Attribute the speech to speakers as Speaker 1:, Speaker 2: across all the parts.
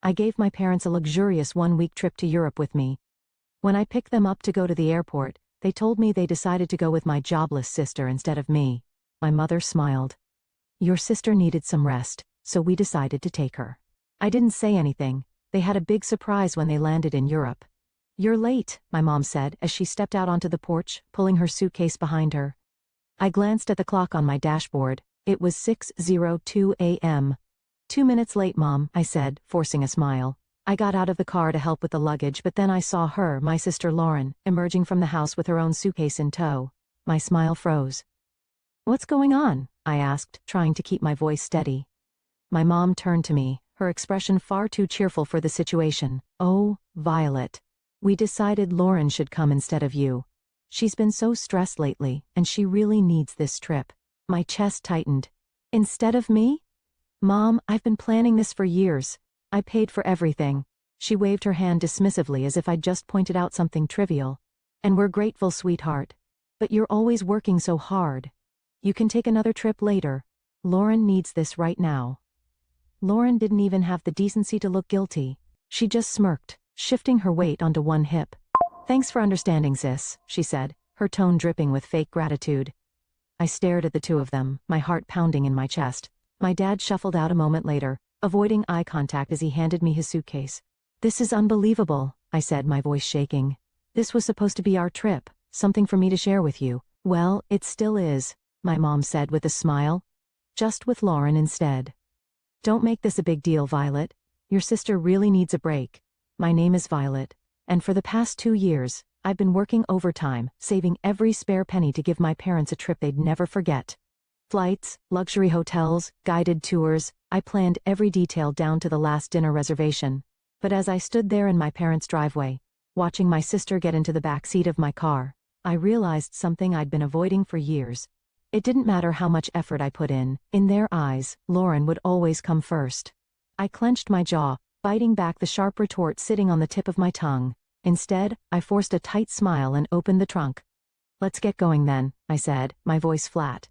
Speaker 1: I gave my parents a luxurious one-week trip to Europe with me. When I picked them up to go to the airport, they told me they decided to go with my jobless sister instead of me. My mother smiled. Your sister needed some rest, so we decided to take her. I didn't say anything. They had a big surprise when they landed in Europe. You're late, my mom said as she stepped out onto the porch, pulling her suitcase behind her. I glanced at the clock on my dashboard. It was 6:02 a.m. 2 minutes late, Mom, I said, forcing a smile. I got out of the car to help with the luggage, but then I saw her, my sister Lauren, emerging from the house with her own suitcase in tow. My smile froze. What's going on? I asked, trying to keep my voice steady. My mom turned to me, her expression far too cheerful for the situation. Oh, Violet. We decided Lauren should come instead of you. She's been so stressed lately, and she really needs this trip. My chest tightened. Instead of me? Mom, I've been planning this for years. I paid for everything. She waved her hand dismissively as if I'd just pointed out something trivial. And we're grateful, sweetheart. But you're always working so hard. You can take another trip later. Lauren needs this right now. Lauren didn't even have the decency to look guilty. She just smirked, shifting her weight onto one hip. Thanks for understanding, sis, she said, her tone dripping with fake gratitude. I stared at the two of them, my heart pounding in my chest. My dad shuffled out a moment later, avoiding eye contact as he handed me his suitcase. This is unbelievable, I said, my voice shaking. This was supposed to be our trip, something for me to share with you. Well, it still is, my mom said with a smile. Just with Lauren instead. Don't make this a big deal, Violet. Your sister really needs a break. My name is Violet, and for the past 2 years, I've been working overtime, saving every spare penny to give my parents a trip they'd never forget. Flights, luxury hotels, guided tours, I planned every detail down to the last dinner reservation. But as I stood there in my parents' driveway, watching my sister get into the back seat of my car, I realized something I'd been avoiding for years. It didn't matter how much effort I put in their eyes, Lauren would always come first. I clenched my jaw, biting back the sharp retort sitting on the tip of my tongue. Instead, I forced a tight smile and opened the trunk. Let's get going then, I said, my voice flat.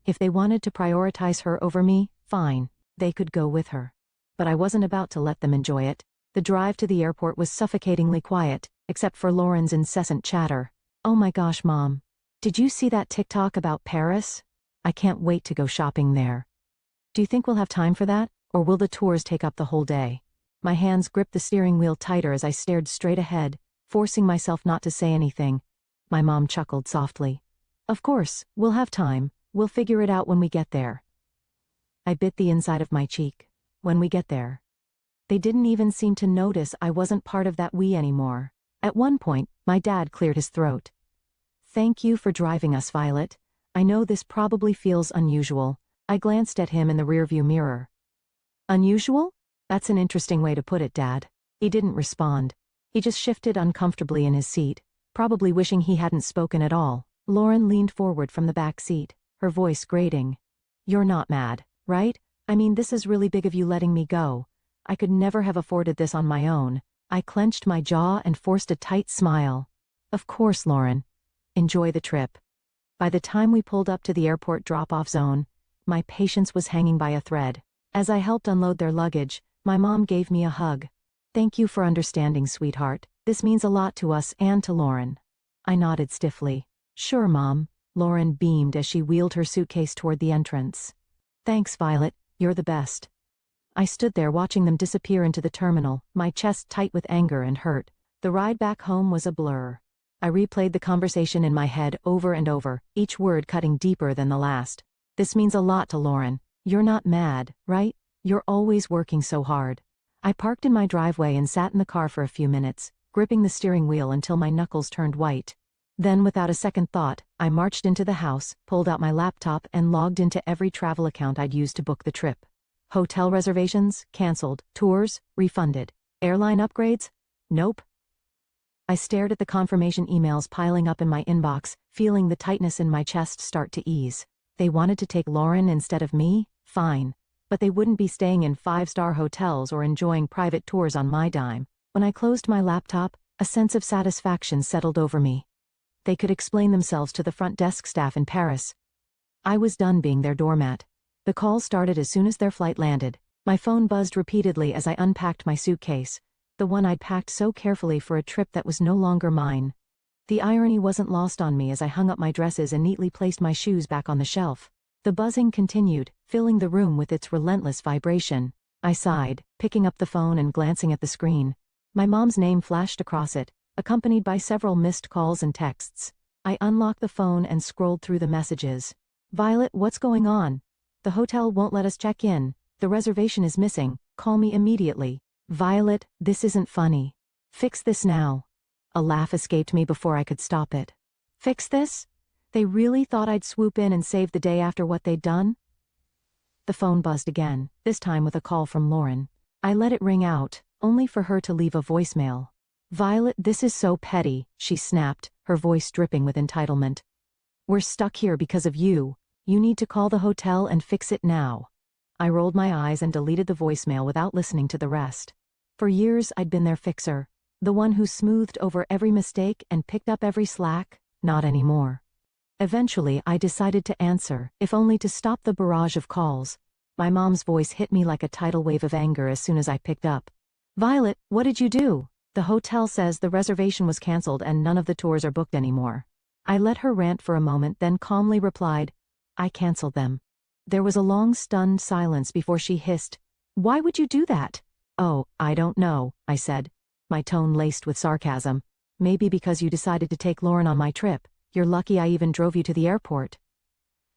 Speaker 1: If they wanted to prioritize her over me, fine, they could go with her. But I wasn't about to let them enjoy it. The drive to the airport was suffocatingly quiet, except for Lauren's incessant chatter. Oh my gosh, Mom. Did you see that TikTok about Paris? I can't wait to go shopping there. Do you think we'll have time for that, or will the tours take up the whole day? My hands gripped the steering wheel tighter as I stared straight ahead, forcing myself not to say anything. My mom chuckled softly. Of course, we'll have time. We'll figure it out when we get there. I bit the inside of my cheek. When we get there. They didn't even seem to notice I wasn't part of that we anymore. At one point, my dad cleared his throat. Thank you for driving us, Violet. I know this probably feels unusual. I glanced at him in the rearview mirror. Unusual? That's an interesting way to put it, Dad. He didn't respond. He just shifted uncomfortably in his seat, probably wishing he hadn't spoken at all. Lauren leaned forward from the back seat, her voice grating. You're not mad, right? I mean, this is really big of you letting me go. I could never have afforded this on my own. I clenched my jaw and forced a tight smile. Of course, Lauren. Enjoy the trip. By the time we pulled up to the airport drop-off zone, my patience was hanging by a thread. As I helped unload their luggage, my mom gave me a hug. Thank you for understanding, sweetheart. This means a lot to us and to Lauren. I nodded stiffly. Sure, Mom. Lauren beamed as she wheeled her suitcase toward the entrance. Thanks, Violet. You're the best. I stood there watching them disappear into the terminal, my chest tight with anger and hurt. The ride back home was a blur. I replayed the conversation in my head over and over, each word cutting deeper than the last. This means a lot to Lauren. You're not mad, right? You're always working so hard. I parked in my driveway and sat in the car for a few minutes, gripping the steering wheel until my knuckles turned white. Then, without a second thought, I marched into the house, pulled out my laptop and logged into every travel account I'd used to book the trip. Hotel reservations, canceled. Tours, refunded. Airline upgrades? Nope. I stared at the confirmation emails piling up in my inbox, feeling the tightness in my chest start to ease. They wanted to take Lauren instead of me? Fine. But they wouldn't be staying in 5-star hotels or enjoying private tours on my dime. When I closed my laptop, a sense of satisfaction settled over me. They could explain themselves to the front desk staff in Paris. I was done being their doormat. The call started as soon as their flight landed. My phone buzzed repeatedly as I unpacked my suitcase, the one I'd packed so carefully for a trip that was no longer mine. The irony wasn't lost on me as I hung up my dresses and neatly placed my shoes back on the shelf. The buzzing continued, filling the room with its relentless vibration. I sighed, picking up the phone and glancing at the screen. My mom's name flashed across it, accompanied by several missed calls and texts. I unlocked the phone and scrolled through the messages. "Violet, what's going on? The hotel won't let us check in. The reservation is missing. Call me immediately." "Violet, this isn't funny. Fix this now." A laugh escaped me before I could stop it. "Fix this? They really thought I'd swoop in and save the day after what they'd done?" The phone buzzed again, this time with a call from Lauren. I let it ring out, only for her to leave a voicemail. "Violet, this is so petty," she snapped, her voice dripping with entitlement. "We're stuck here because of you. You need to call the hotel and fix it now." I rolled my eyes and deleted the voicemail without listening to the rest. For years I'd been their fixer, the one who smoothed over every mistake and picked up every slack. Not anymore. Eventually I decided to answer, if only to stop the barrage of calls. My mom's voice hit me like a tidal wave of anger as soon as I picked up. "Violet, what did you do? The hotel says the reservation was canceled and none of the tours are booked anymore." I let her rant for a moment, then calmly replied, "I canceled them." There was a long stunned silence before she hissed, "Why would you do that?" "Oh, I don't know," I said, my tone laced with sarcasm. "Maybe because you decided to take Lauren on my trip. You're lucky I even drove you to the airport."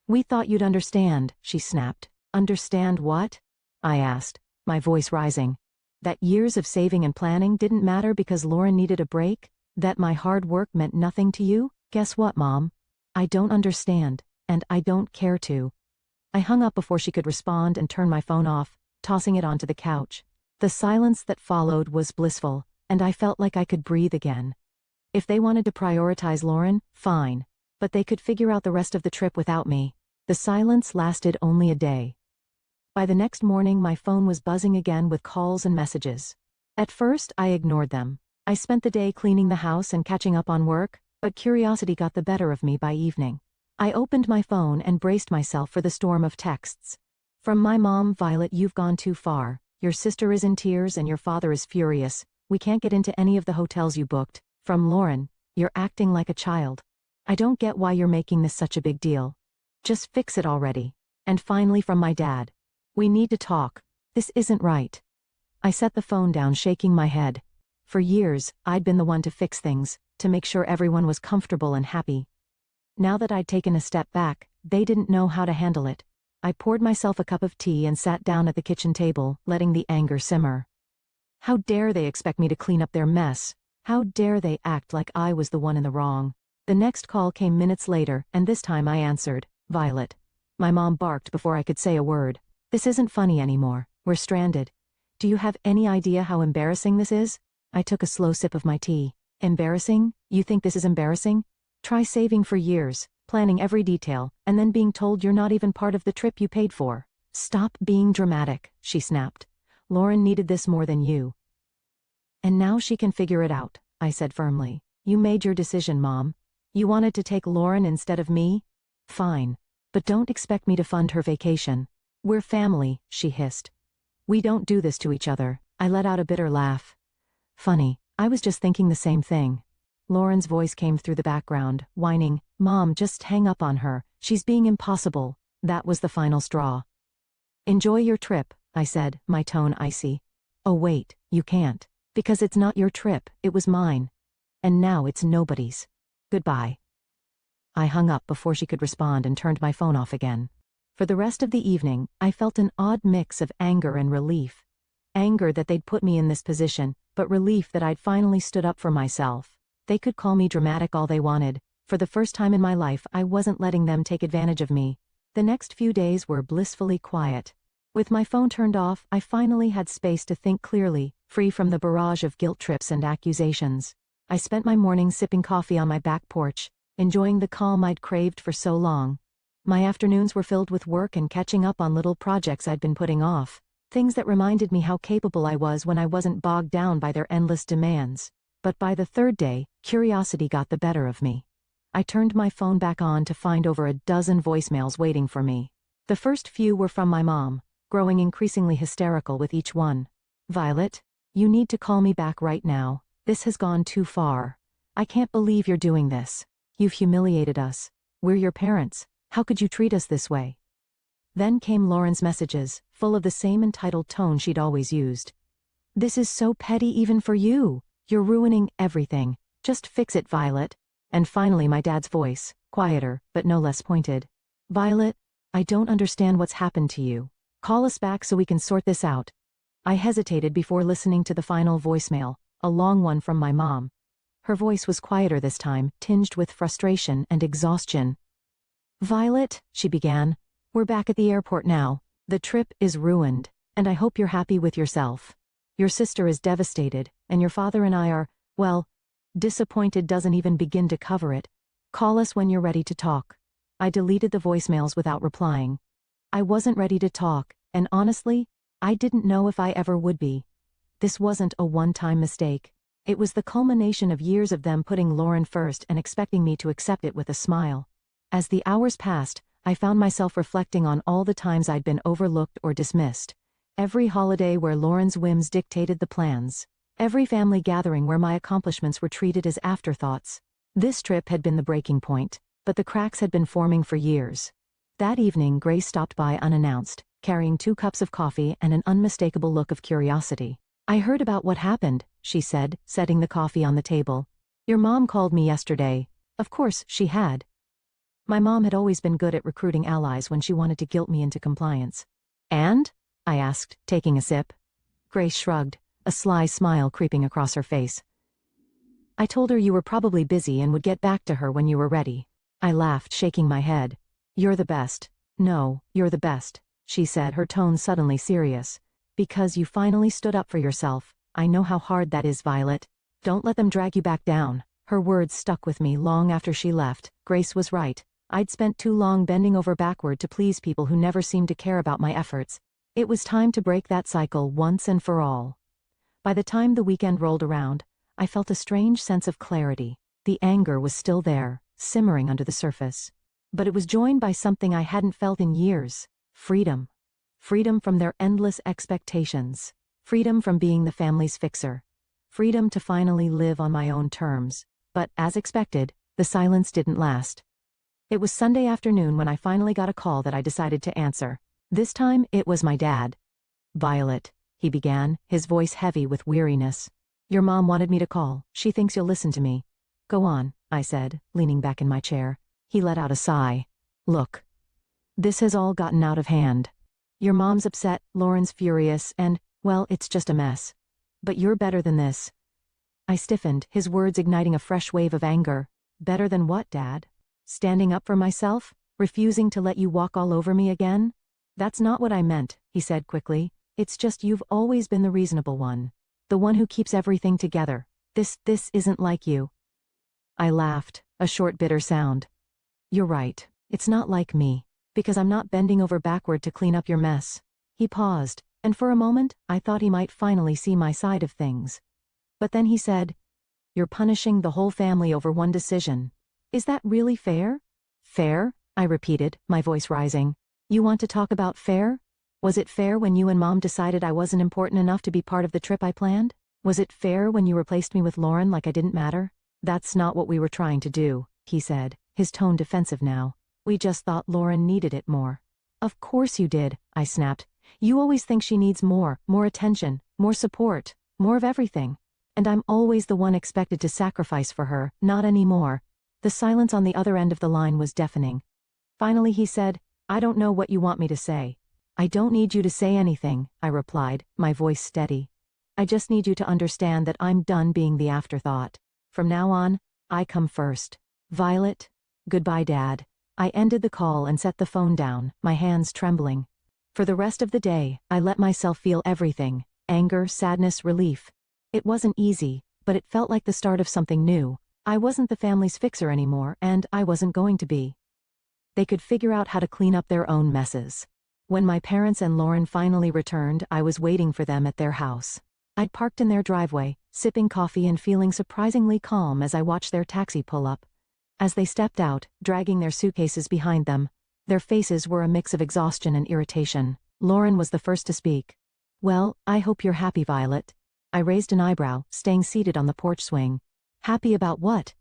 Speaker 1: "We thought you'd understand," she snapped. "Understand what?" I asked, my voice rising. "That years of saving and planning didn't matter because Lauren needed a break? That my hard work meant nothing to you? Guess what, Mom? I don't understand, and I don't care to." I hung up before she could respond and turned my phone off, tossing it onto the couch. The silence that followed was blissful, and I felt like I could breathe again. If they wanted to prioritize Lauren, fine, but they could figure out the rest of the trip without me. The silence lasted only a day. By the next morning my phone was buzzing again with calls and messages. At first I ignored them. I spent the day cleaning the house and catching up on work, but curiosity got the better of me by evening. I opened my phone and braced myself for the storm of texts. From my mom, "Violet, you've gone too far. Your sister is in tears and your father is furious. We can't get into any of the hotels you booked." From Lauren, "You're acting like a child. I don't get why you're making this such a big deal. Just fix it already." And finally from my dad, "We need to talk. This isn't right." I set the phone down, shaking my head. For years, I'd been the one to fix things, to make sure everyone was comfortable and happy. Now that I'd taken a step back, they didn't know how to handle it. I poured myself a cup of tea and sat down at the kitchen table, letting the anger simmer. How dare they expect me to clean up their mess? How dare they act like I was the one in the wrong? The next call came minutes later, and this time I answered, "Violet." My mom barked before I could say a word. "This isn't funny anymore. We're stranded. Do you have any idea how embarrassing this is?" I took a slow sip of my tea. "Embarrassing? You think this is embarrassing? Try saving for years, planning every detail, and then being told you're not even part of the trip you paid for." "Stop being dramatic," she snapped. "Lauren needed this more than you. And now she can figure it out," I said firmly. "You made your decision, Mom. You wanted to take Lauren instead of me? Fine. But don't expect me to fund her vacation. We're family," she hissed. "We don't do this to each other." I let out a bitter laugh. "Funny, I was just thinking the same thing." Lauren's voice came through the background, whining, "Mom, just hang up on her. She's being impossible." That was the final straw. "Enjoy your trip," I said, my tone icy. "Oh wait, you can't. Because it's not your trip, it was mine. And now it's nobody's. Goodbye." I hung up before she could respond and turned my phone off again. For the rest of the evening, I felt an odd mix of anger and relief. Anger that they'd put me in this position, but relief that I'd finally stood up for myself. They could call me dramatic all they wanted. For the first time in my life, I wasn't letting them take advantage of me. The next few days were blissfully quiet. With my phone turned off, I finally had space to think clearly, free from the barrage of guilt trips and accusations. I spent my mornings sipping coffee on my back porch, enjoying the calm I'd craved for so long. My afternoons were filled with work and catching up on little projects I'd been putting off, things that reminded me how capable I was when I wasn't bogged down by their endless demands. But by the third day, curiosity got the better of me. I turned my phone back on to find over a dozen voicemails waiting for me. The first few were from my mom. growing increasingly hysterical with each one. Violet, you need to call me back right now. This has gone too far. I can't believe you're doing this. You've humiliated us. We're your parents. How could you treat us this way? Then came Lauren's messages, full of the same entitled tone she'd always used. This is so petty even for you. You're ruining everything. Just fix it, Violet. And finally my dad's voice, quieter, but no less pointed. Violet, I don't understand what's happened to you. Call us back so we can sort this out. I hesitated before listening to the final voicemail, a long one from my mom. Her voice was quieter this time, tinged with frustration and exhaustion. Violet, she began, we're back at the airport now. The trip is ruined, and I hope you're happy with yourself. Your sister is devastated, and your father and I are, well, disappointed doesn't even begin to cover it. Call us when you're ready to talk. I deleted the voicemails without replying. I wasn't ready to talk, and honestly, I didn't know if I ever would be. This wasn't a one-time mistake. It was the culmination of years of them putting Lauren first and expecting me to accept it with a smile. As the hours passed, I found myself reflecting on all the times I'd been overlooked or dismissed. Every holiday where Lauren's whims dictated the plans. Every family gathering where my accomplishments were treated as afterthoughts. This trip had been the breaking point, but the cracks had been forming for years. That evening, Grace stopped by unannounced, carrying 2 cups of coffee and an unmistakable look of curiosity. I heard about what happened, she said, setting the coffee on the table. Your mom called me yesterday. Of course, she had. My mom had always been good at recruiting allies when she wanted to guilt me into compliance. And? I asked, taking a sip. Grace shrugged, a sly smile creeping across her face. I told her you were probably busy and would get back to her when you were ready. I laughed, shaking my head. You're the best. No, you're the best, she said, her tone suddenly serious. Because you finally stood up for yourself. I know how hard that is, Violet. Don't let them drag you back down. Her words stuck with me long after she left. Grace was right. I'd spent too long bending over backward to please people who never seemed to care about my efforts. It was time to break that cycle once and for all. By the time the weekend rolled around, I felt a strange sense of clarity. The anger was still there, simmering under the surface. But it was joined by something I hadn't felt in years. Freedom. Freedom from their endless expectations. Freedom from being the family's fixer. Freedom to finally live on my own terms. But, as expected, the silence didn't last. It was Sunday afternoon when I finally got a call that I decided to answer. This time, it was my dad. Violet, he began, his voice heavy with weariness. Your mom wanted me to call. She thinks you'll listen to me. Go on, I said, leaning back in my chair. He let out a sigh. Look. This has all gotten out of hand. Your mom's upset, Lauren's furious, and, well, it's just a mess. But you're better than this. I stiffened, his words igniting a fresh wave of anger. Better than what, Dad? Standing up for myself? Refusing to let you walk all over me again? That's not what I meant, he said quickly. It's just you've always been the reasonable one. The one who keeps everything together. This isn't like you. I laughed, a short bitter sound. You're right. It's not like me. Because I'm not bending over backward to clean up your mess. He paused, and for a moment, I thought he might finally see my side of things. But then he said, You're punishing the whole family over one decision. Is that really fair? Fair? I repeated, my voice rising. You want to talk about fair? Was it fair when you and Mom decided I wasn't important enough to be part of the trip I planned? Was it fair when you replaced me with Lauren like I didn't matter? That's not what we were trying to do, he said, his tone defensive now. We just thought Lauren needed it more. Of course you did, I snapped. You always think she needs more attention, more support, more of everything. And I'm always the one expected to sacrifice for her, not anymore. The silence on the other end of the line was deafening. Finally he said, I don't know what you want me to say. I don't need you to say anything, I replied, my voice steady. I just need you to understand that I'm done being the afterthought. From now on, I come first. Violet, goodbye, Dad. I ended the call and set the phone down, my hands trembling. For the rest of the day, I let myself feel everything, anger, sadness, relief. It wasn't easy, but it felt like the start of something new. I wasn't the family's fixer anymore, and I wasn't going to be. They could figure out how to clean up their own messes. When my parents and Lauren finally returned, I was waiting for them at their house. I'd parked in their driveway, sipping coffee and feeling surprisingly calm as I watched their taxi pull up. As they stepped out, dragging their suitcases behind them, their faces were a mix of exhaustion and irritation. Lauren was the first to speak. Well, I hope you're happy, Violet. I raised an eyebrow, staying seated on the porch swing. Happy about what?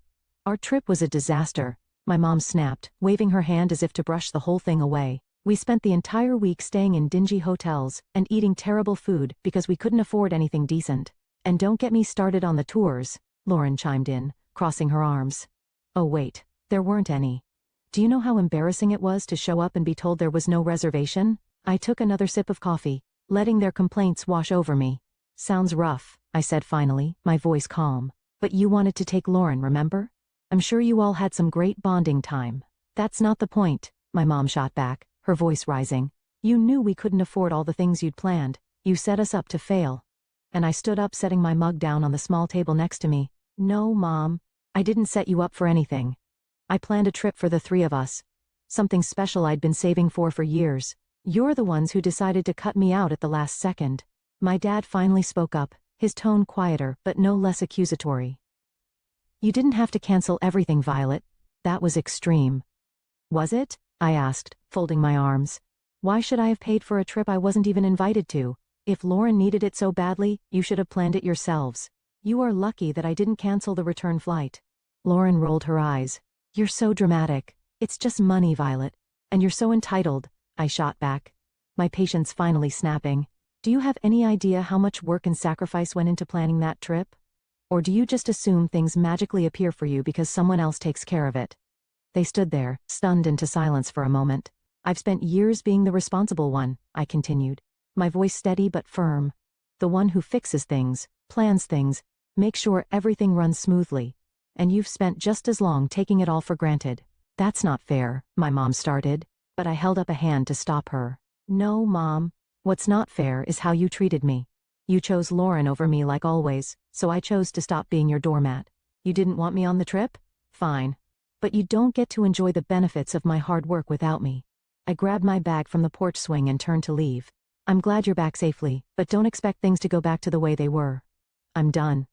Speaker 1: Our trip was a disaster, my mom snapped, waving her hand as if to brush the whole thing away. We spent the entire week staying in dingy hotels and eating terrible food because we couldn't afford anything decent. And don't get me started on the tours, Lauren chimed in, crossing her arms. Oh wait, there weren't any. Do you know how embarrassing it was to show up and be told there was no reservation? I took another sip of coffee, letting their complaints wash over me. Sounds rough, I said finally, my voice calm. But you wanted to take Lauren, remember? I'm sure you all had some great bonding time. That's not the point, my mom shot back, her voice rising. You knew we couldn't afford all the things you'd planned. You set us up to fail. And I stood up, setting my mug down on the small table next to me. No, Mom. I didn't set you up for anything. I planned a trip for the three of us. Something special I'd been saving for years. You're the ones who decided to cut me out at the last second. My dad finally spoke up, his tone quieter but no less accusatory. You didn't have to cancel everything, Violet. That was extreme. Was it? I asked, folding my arms. Why should I have paid for a trip I wasn't even invited to? If Lauren needed it so badly, you should have planned it yourselves. You are lucky that I didn't cancel the return flight. Lauren rolled her eyes. You're so dramatic. It's just money, Violet. And you're so entitled, I shot back, my patience finally snapping. Do you have any idea how much work and sacrifice went into planning that trip? Or do you just assume things magically appear for you because someone else takes care of it? They stood there, stunned into silence for a moment. I've spent years being the responsible one, I continued, my voice steady but firm. The one who fixes things, plans things, makes sure everything runs smoothly. And you've spent just as long taking it all for granted. That's not fair, my mom started, but I held up a hand to stop her. No, Mom. What's not fair is how you treated me. You chose Lauren over me like always, so I chose to stop being your doormat. You didn't want me on the trip? Fine. But you don't get to enjoy the benefits of my hard work without me. I grabbed my bag from the porch swing and turned to leave. I'm glad you're back safely, but don't expect things to go back to the way they were. I'm done.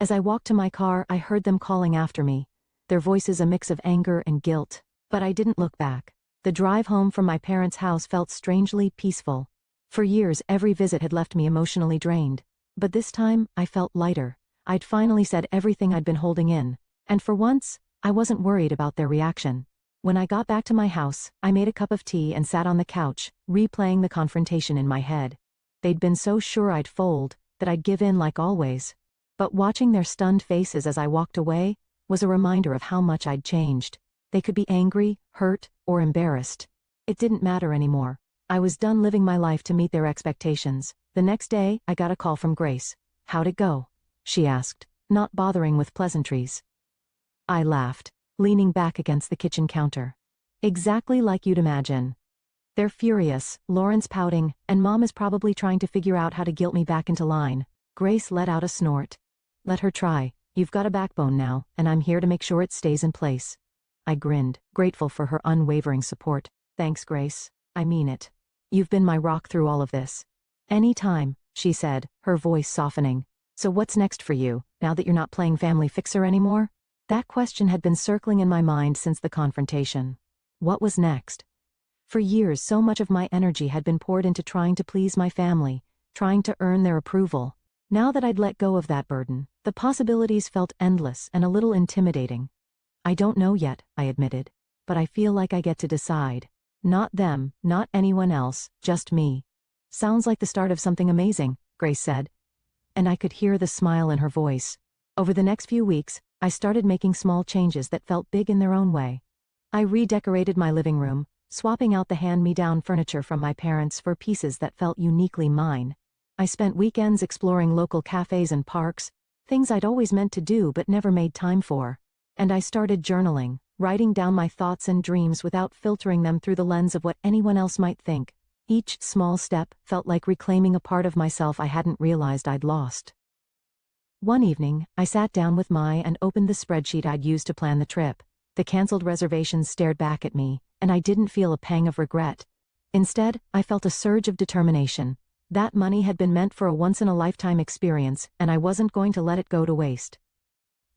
Speaker 1: As I walked to my car, I heard them calling after me, their voices a mix of anger and guilt, but I didn't look back. The drive home from my parents' house felt strangely peaceful. For years, every visit had left me emotionally drained. But this time, I felt lighter. I'd finally said everything I'd been holding in. And for once, I wasn't worried about their reaction. When I got back to my house, I made a cup of tea and sat on the couch, replaying the confrontation in my head. They'd been so sure I'd fold, that I'd give in like always. But watching their stunned faces as I walked away was a reminder of how much I'd changed. They could be angry, hurt, or embarrassed. It didn't matter anymore. I was done living my life to meet their expectations. The next day, I got a call from Grace. How'd it go? She asked, not bothering with pleasantries. I laughed, leaning back against the kitchen counter. Exactly like you'd imagine. They're furious, Lauren's pouting, and Mom is probably trying to figure out how to guilt me back into line. Grace let out a snort. Let her try. You've got a backbone now, and I'm here to make sure it stays in place. I grinned, grateful for her unwavering support. Thanks, Grace. I mean it. You've been my rock through all of this. Any time, she said, her voice softening. So what's next for you, now that you're not playing family fixer anymore? That question had been circling in my mind since the confrontation. What was next? For years, so much of my energy had been poured into trying to please my family, trying to earn their approval. Now that I'd let go of that burden, the possibilities felt endless and a little intimidating. I don't know yet, I admitted, but I feel like I get to decide. Not them, not anyone else, just me. Sounds like the start of something amazing, Grace said. And I could hear the smile in her voice. Over the next few weeks, I started making small changes that felt big in their own way. I redecorated my living room, swapping out the hand-me-down furniture from my parents for pieces that felt uniquely mine. I spent weekends exploring local cafes and parks, things I'd always meant to do but never made time for. And I started journaling, writing down my thoughts and dreams without filtering them through the lens of what anyone else might think. Each small step felt like reclaiming a part of myself I hadn't realized I'd lost. One evening, I sat down with Mai and opened the spreadsheet I'd used to plan the trip. The canceled reservations stared back at me, and I didn't feel a pang of regret. Instead, I felt a surge of determination. That money had been meant for a once-in-a-lifetime experience, and I wasn't going to let it go to waste.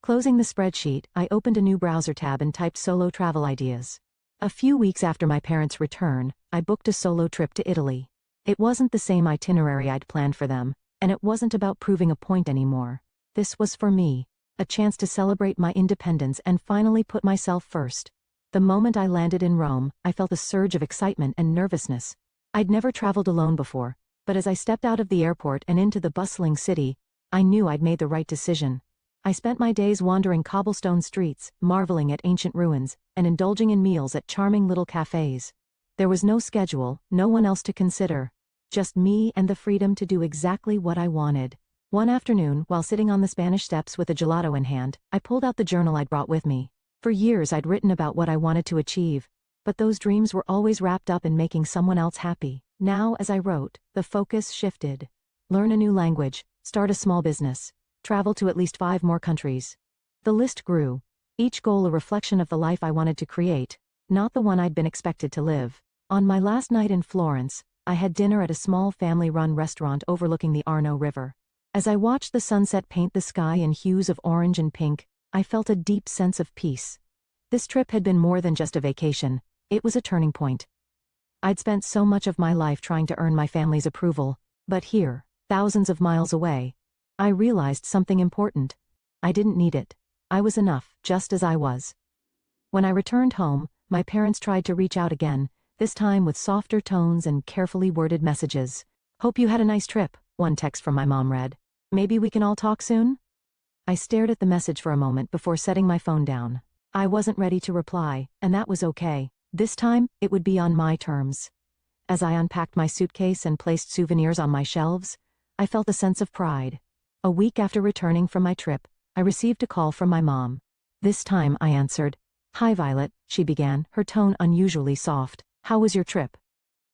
Speaker 1: Closing the spreadsheet, I opened a new browser tab and typed solo travel ideas. A few weeks after my parents' return, I booked a solo trip to Italy. It wasn't the same itinerary I'd planned for them, and it wasn't about proving a point anymore. This was for me, a chance to celebrate my independence and finally put myself first. The moment I landed in Rome, I felt a surge of excitement and nervousness. I'd never traveled alone before, but as I stepped out of the airport and into the bustling city, I knew I'd made the right decision. I spent my days wandering cobblestone streets, marveling at ancient ruins, and indulging in meals at charming little cafes. There was no schedule, no one else to consider. Just me and the freedom to do exactly what I wanted. One afternoon, while sitting on the Spanish steps with a gelato in hand, I pulled out the journal I'd brought with me. For years I'd written about what I wanted to achieve, but those dreams were always wrapped up in making someone else happy. Now, as I wrote, the focus shifted. Learn a new language, start a small business, travel to at least 5 more countries. The list grew, each goal a reflection of the life I wanted to create, not the one I'd been expected to live. On my last night in Florence, I had dinner at a small family-run restaurant overlooking the Arno River. As I watched the sunset paint the sky in hues of orange and pink, I felt a deep sense of peace. This trip had been more than just a vacation, it was a turning point. I'd spent so much of my life trying to earn my family's approval, but here, thousands of miles away, I realized something important. I didn't need it. I was enough, just as I was. When I returned home, my parents tried to reach out again, this time with softer tones and carefully worded messages. "Hope you had a nice trip," one text from my mom read. "Maybe we can all talk soon?" I stared at the message for a moment before setting my phone down. I wasn't ready to reply, and that was okay. This time, it would be on my terms. As I unpacked my suitcase and placed souvenirs on my shelves, I felt a sense of pride. A week after returning from my trip, I received a call from my mom. This time I answered. "Hi Violet," she began, her tone unusually soft. "How was your trip?"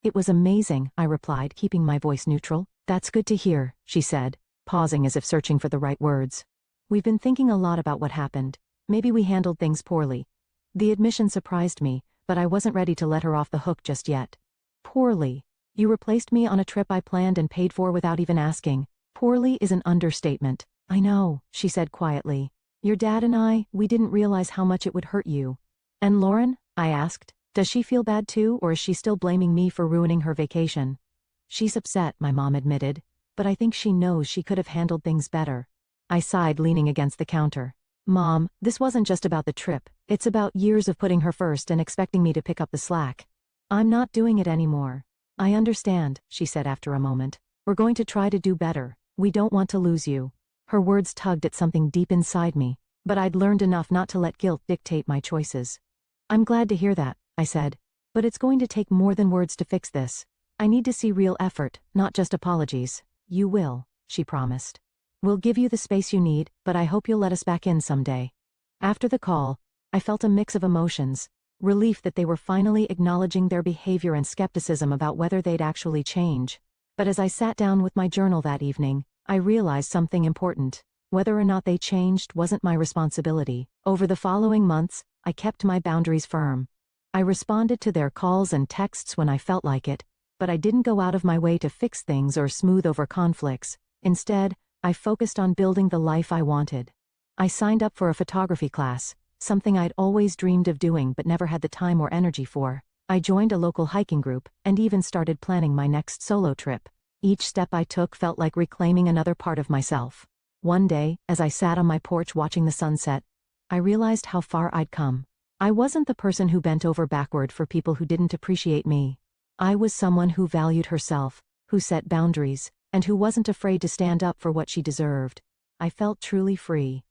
Speaker 1: "It was amazing," I replied, keeping my voice neutral. "That's good to hear," she said, pausing as if searching for the right words. "We've been thinking a lot about what happened. Maybe we handled things poorly." The admission surprised me, but I wasn't ready to let her off the hook just yet. "Poorly? You replaced me on a trip I planned and paid for without even asking. Poorly is an understatement." "I know," she said quietly. "Your dad and we didn't realize how much it would hurt you." "And Lauren?" I asked. "Does she feel bad too, or is she still blaming me for ruining her vacation?" "She's upset," my mom admitted, "but I think she knows she could have handled things better." I sighed, leaning against the counter. "Mom, this wasn't just about the trip, it's about years of putting her first and expecting me to pick up the slack. I'm not doing it anymore." "I understand," she said after a moment. "We're going to try to do better. We don't want to lose you." Her words tugged at something deep inside me, but I'd learned enough not to let guilt dictate my choices. "I'm glad to hear that," I said. "But it's going to take more than words to fix this. I need to see real effort, not just apologies." "You will," she promised. "We'll give you the space you need, but I hope you'll let us back in someday." After the call, I felt a mix of emotions. Relief that they were finally acknowledging their behavior and skepticism about whether they'd actually change. But as I sat down with my journal that evening, I realized something important. Whether or not they changed wasn't my responsibility. Over the following months, I kept my boundaries firm. I responded to their calls and texts when I felt like it, but I didn't go out of my way to fix things or smooth over conflicts. Instead, I focused on building the life I wanted. I signed up for a photography class, something I'd always dreamed of doing but never had the time or energy for. I joined a local hiking group, and even started planning my next solo trip. Each step I took felt like reclaiming another part of myself. One day, as I sat on my porch watching the sunset, I realized how far I'd come. I wasn't the person who bent over backward for people who didn't appreciate me. I was someone who valued herself, who set boundaries, and who wasn't afraid to stand up for what she deserved. I felt truly free.